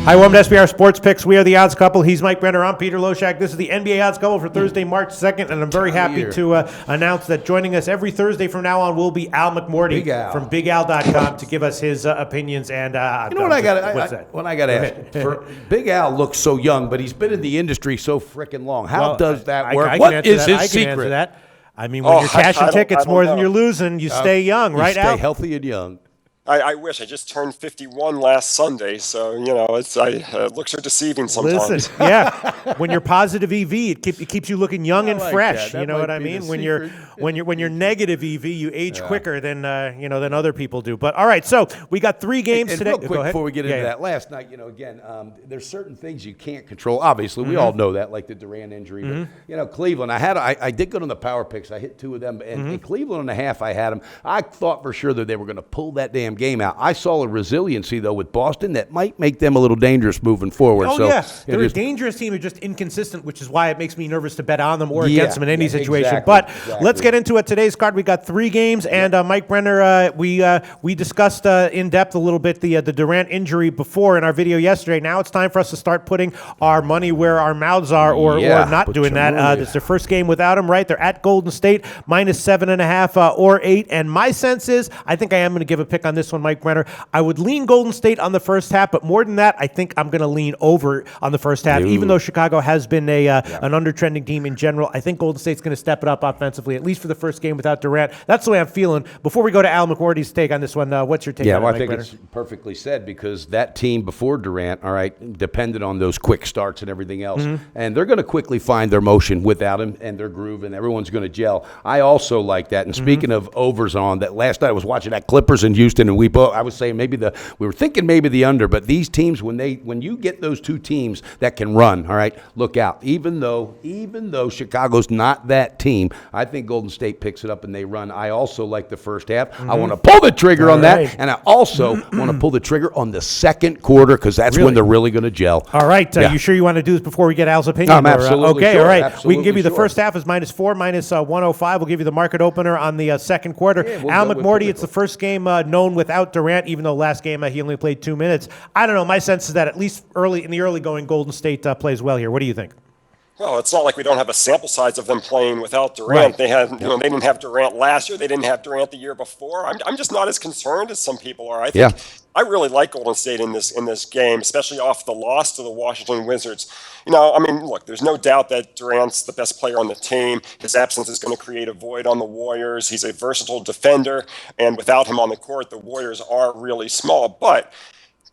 Hi, welcome to SBR Sports Picks. We are the Odds Couple. He's Mike Brenner. I'm Peter Loshak. This is the NBA Odds Couple for Thursday, March 2nd, and I'm very happy to announce that joining us every Thursday from now on will be Al Mcmordie from BigAl.com to give us his opinions. And you know what I got? What's that? What I got to ask? Big Al looks so young, but he's been in the industry so freaking long. How does that work? What is his secret? I mean, when you're cashing tickets more than you're losing, you stay young, right, Al? Stay healthy and young. I wish. I just turned 51 last Sunday, so, you know, looks are deceiving sometimes. Listen, yeah, when you're positive EV, it keeps you looking young and fresh. You know what I mean? When you're negative EV, you age quicker than than other people do. But all right, so we got 3 games today. Real quick before we get into that, last night, again, there's certain things you can't control. Obviously, we all know that, like the Durant injury. But, Cleveland, I did good on the power picks. I hit 2 of them, and in Cleveland and a half, I had them. I thought for sure that they were going to pull that damn game out. I saw a resiliency, though, with Boston that might make them a little dangerous moving forward. Oh, yeah. They're a dangerous team. They're just inconsistent, which is why it makes me nervous to bet on them or against them in any situation. Exactly, but let's get into it. Today's card, we got 3 games, and Mike Brenner, we discussed in depth a little bit the Durant injury before in our video yesterday. Now it's time for us to start putting our money where our mouths are or not doing that. It's their first game without him, right? They're at Golden State, minus 7.5 or 8. And my sense is, I think I am going to give a pick on this one, Mike Brenner. I would lean Golden State on the first half, but more than that, I think I'm going to lean over on the first half. Even though Chicago has been an under-trending team in general, I think Golden State's going to step it up offensively, at least for the first game without Durant. That's the way I'm feeling. Before we go to Al McMordie's take on this one, what's your take on it, I Mike think Brenner? It's perfectly said because that team before Durant, all right, depended on those quick starts and everything else. And they're going to quickly find their motion without him and their groove, and everyone's going to gel. I also like that. And speaking of overs on, that last night I was watching that Clippers in Houston, and I was saying we were thinking maybe the under, but these teams, when you get those 2 teams that can run, all right, look out. Even though Chicago's not that team, I think Golden State picks it up and they run. I also like the first half. I want to pull the trigger on that, and I also want to pull the trigger on the second quarter because that's when they're really going to gel. All right. You sure you want to do this before we get Al's opinion? I'm absolutely okay, sure. all right. Absolutely We can give you the sure. first half is minus 4, minus 105. We'll give you the market opener on the second quarter. Al McMordie, it's the first game known without Durant, even though last game he only played 2 minutes. I don't know. My sense is that at least in the early going, Golden State plays well here. What do you think? Well, it's not like we don't have a sample size of them playing without Durant. Right. They didn't have Durant last year. They didn't have Durant the year before. I'm just not as concerned as some people are. I think I really like Golden State in this game, especially off the loss to the Washington Wizards. Look, there's no doubt that Durant's the best player on the team. His absence is going to create a void on the Warriors. He's a versatile defender, and without him on the court, the Warriors are really small. But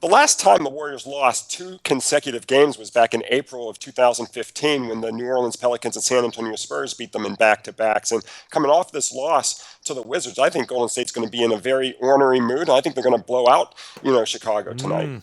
the last time the Warriors lost 2 consecutive games was back in April of 2015 when the New Orleans Pelicans and San Antonio Spurs beat them in back-to-backs. And coming off this loss to the Wizards, I think Golden State's going to be in a very ornery mood. And I think they're going to blow out, Chicago tonight.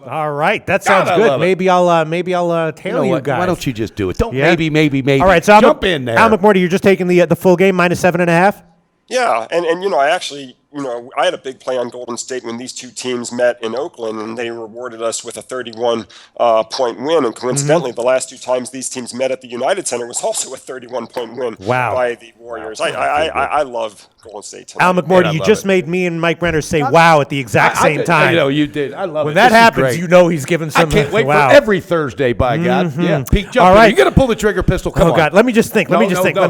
All right, that sounds good. Maybe I'll tail you guys. Why don't you just do it? Don't maybe. All right, so jump in there. Al McMordie, you're just taking the full game minus 7.5. Yeah, and I actually, I had a big play on Golden State when these 2 teams met in Oakland, and they rewarded us with a 31-point win. And coincidentally, the last 2 times these teams met at the United Center was also a 31-point win by the Warriors. I love Golden State tonight. Al McMordie, you just made me and Mike Brenner say wow at the exact same time. You did. I love it. When that happens, he's giving some. I can't wait wow. for every Thursday, by God. Yeah, Pete, jump All right. You're going to pull the trigger pistol. Come on. Oh, God. Let me just think. Let me just think. I'm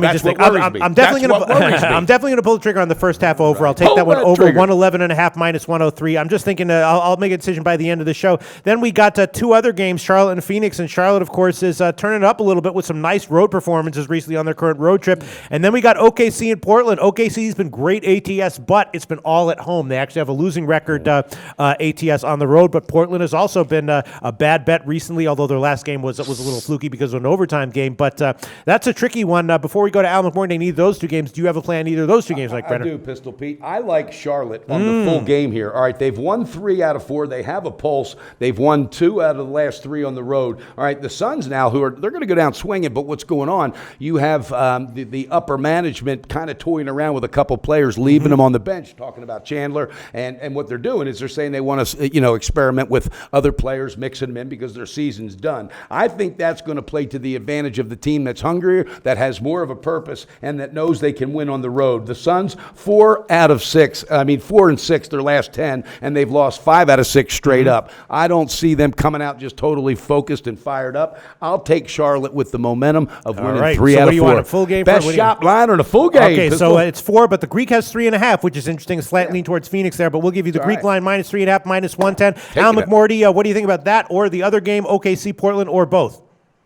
definitely going to pull the trigger on the first half over. I'll take that one over 111.5 minus 103. I'm just thinking I'll make a decision by the end of the show. Then we got 2 other games, Charlotte and Phoenix. And Charlotte, of course, is turning up a little bit with some nice road performances recently on their current road trip. And then we got OKC and Portland. OKC's been great ATS, but it's been all at home. They actually have a losing record ATS on the road. But Portland has also been a bad bet recently, although their last game was a little fluky because of an overtime game. But that's a tricky one. Before we go to Al McMordie, need those 2 games. Do you have a plan on either of those 2 games, Mike Brenner? I do, Pistol Pete. I like Charlotte on the full game here. All right, they've won 3 out of 4. They have a pulse. They've won 2 out of the last 3 on the road. All right, the Suns now, they're going to go down swinging, but what's going on? You have the upper management kind of toying around with a couple players, leaving them on the bench, talking about Chandler, and what they're doing is they're saying they want to, experiment with other players, mixing them in because their season's done. I think that's going to play to the advantage of the team that's hungrier, that has more of a purpose, and that knows they can win on the road. The Suns, 4 out of 6. 4-6 their last 10, and they've lost 5 out of 6 straight up. I don't see them coming out just totally focused and fired up. I'll take Charlotte with the momentum of winning 3 so out what of 4. do you want, a full game? Best shot line or the full game? Okay, Pistol? so it's 4, but the Greek has 3.5, which is interesting. A slight lean towards Phoenix there, but we'll give you the All Greek right. line minus 3.5, minus 110. Al Mcmordie, what do you think about that or the other game, OKC Portland, or both?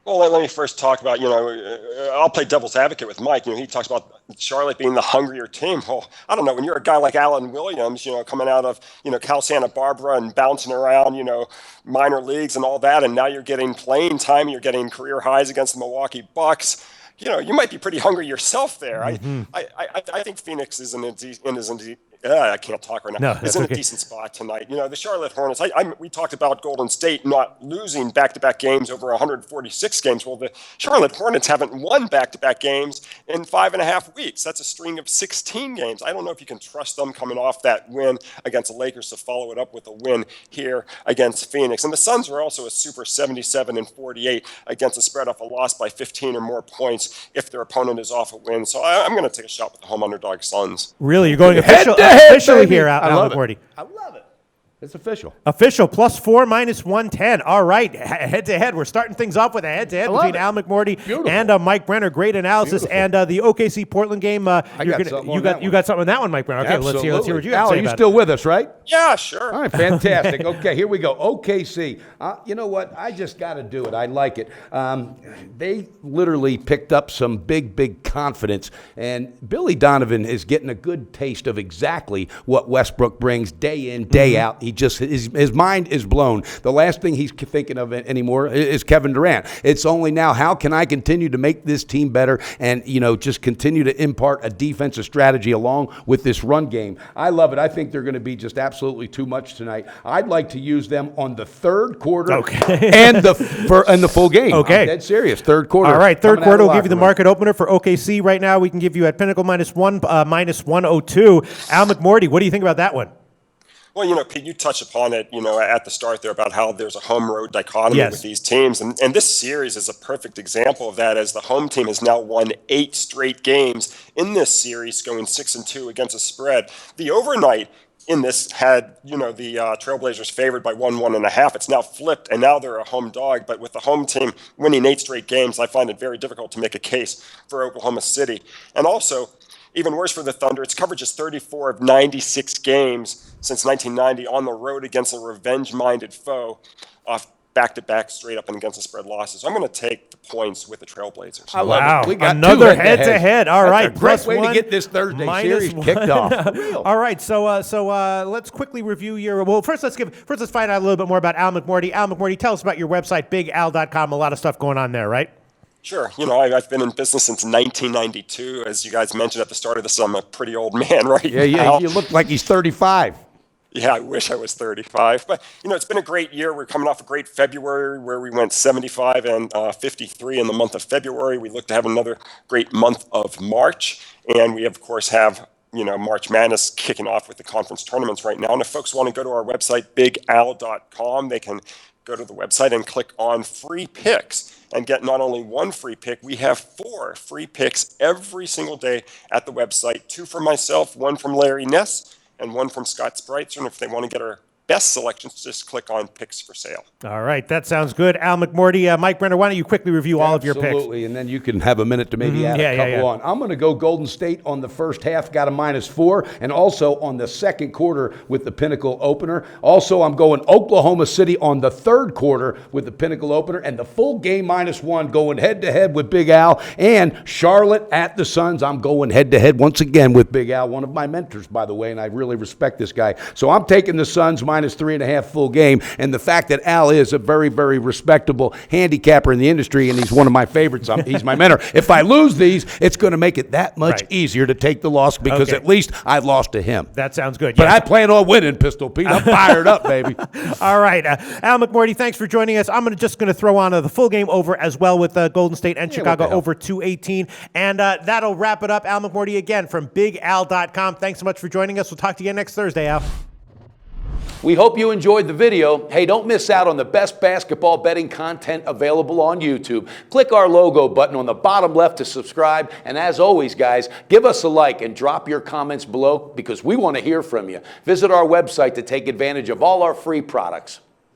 Well, let me first talk about, I'll play devil's advocate with Mike. He talks about Charlotte being the hungrier team. Well, I don't know. When you're a guy like Alan Williams, coming out of, Cal Santa Barbara and bouncing around, minor leagues and all that, and now you're getting playing time, you're getting career highs against the Milwaukee Bucks. You might be pretty hungry yourself there. Mm-hmm. I think Phoenix is I can't talk right now. No, is in a decent spot tonight. The Charlotte Hornets, we talked about Golden State not losing back-to-back games over 146 games. Well, the Charlotte Hornets haven't won back-to-back games in 5.5 weeks. That's a string of 16 games. I don't know if you can trust them coming off that win against the Lakers to follow it up with a win here against Phoenix. And the Suns were also a super 77-48 against the spread off a loss by 15 or more points if their opponent is off a win. So I'm going to take a shot with the home underdog Suns. Really? You're going officially here, Al Mcmordie. I love it. It's official. Official, +4, minus 110. All right, head-to-head. We're starting things off with a head-to-head between Al Mcmordie and Mike Brenner. Great analysis. Beautiful. And the OKC Portland game, you got something on that one, Mike Brenner. Okay, let's hear what you have to say Al, are you about still with us, right? Yeah, sure. All right, fantastic. Okay, here we go. OKC. You know what? I just got to do it. I like it. They literally picked up some big confidence, and Billy Donovan is getting a good taste of exactly what Westbrook brings day in, day out. He just his mind is blown. The last thing he's thinking of anymore is Kevin Durant. It's only now, how can I continue to make this team better and just continue to impart a defensive strategy along with this run game. I love it. I think they're going to be just absolutely too much tonight. I'd like to use them on the third quarter and the full game. Okay, I'm dead serious. Third quarter. All right, third quarter will give you the market opener for OKC right now. We can give you at Pinnacle -1, minus 102. Al Mcmordie, what do you think about that one? Well, Pete, you touched upon it, at the start there about how there's a home-road dichotomy with these teams. And this series is a perfect example of that, as the home team has now won 8 straight games in this series, going 6-2 against the spread. The overnight in this had, the Trailblazers favored by 1.5. It's now flipped, and now they're a home dog. But with the home team winning 8 straight games, I find it very difficult to make a case for Oklahoma City. And also, even worse for the Thunder, its coverage is 34 of 96 games since 1990 on the road against a revenge-minded foe, off back-to-back straight up and against the spread losses. So I'm going to take the points with the Trailblazers. I love it. We got another head-to-head. All right, That's a great way to get this Thursday series kicked off. All right, so let's quickly review your. Well, first let's find out a little bit more about Al Mcmordie. Al Mcmordie, tell us about your website, bigal.com. A lot of stuff going on there, right? Sure. I've been in business since 1992. As you guys mentioned at the start of this, I'm a pretty old man right now. Yeah, you look like he's 35. Yeah, I wish I was 35. But, it's been a great year. We're coming off a great February where we went 75 and 53 in the month of February. We look to have another great month of March. And we, of course, have March Madness kicking off with the conference tournaments right now. And if folks want to go to our website, bigal.com, they can go to the website and click on free picks and get not only 1 free pick, we have 4 free picks every single day at the website. 2 from myself, 1 from Larry Ness, and 1 from Scott Spreitzer. And if they want to get our best selections, just click on Picks for Sale. All right, that sounds good. Al Mcmordie, Mike Brenner, why don't you quickly review all of your picks? Absolutely, and then you can have a minute to maybe add a couple on. I'm going to go Golden State on the first half, got a -4, and also on the second quarter with the Pinnacle opener. Also, I'm going Oklahoma City on the third quarter with the Pinnacle opener, and the full game -1 going head-to-head with Big Al, and Charlotte at the Suns. I'm going head-to-head once again with Big Al, one of my mentors, by the way, and I really respect this guy. So I'm taking the Suns -3.5 full game, and the fact that Al is a very, very respectable handicapper in the industry, and he's one of my favorites. He's my mentor. If I lose these, it's going to make it that much easier to take the loss because at least I lost to him. That sounds good. But I plan on winning, Pistol Pete. I'm fired up, baby. All right. Al Mcmordie, thanks for joining us. I'm just going to throw on the full game over as well with Golden State and Chicago over 218. And that'll wrap it up. Al Mcmordie again from bigal.com. Thanks so much for joining us. We'll talk to you again next Thursday, Al. We hope you enjoyed the video. Hey, don't miss out on the best basketball betting content available on YouTube. Click our logo button on the bottom left to subscribe. And as always, guys, give us a like and drop your comments below because we want to hear from you. Visit our website to take advantage of all our free products.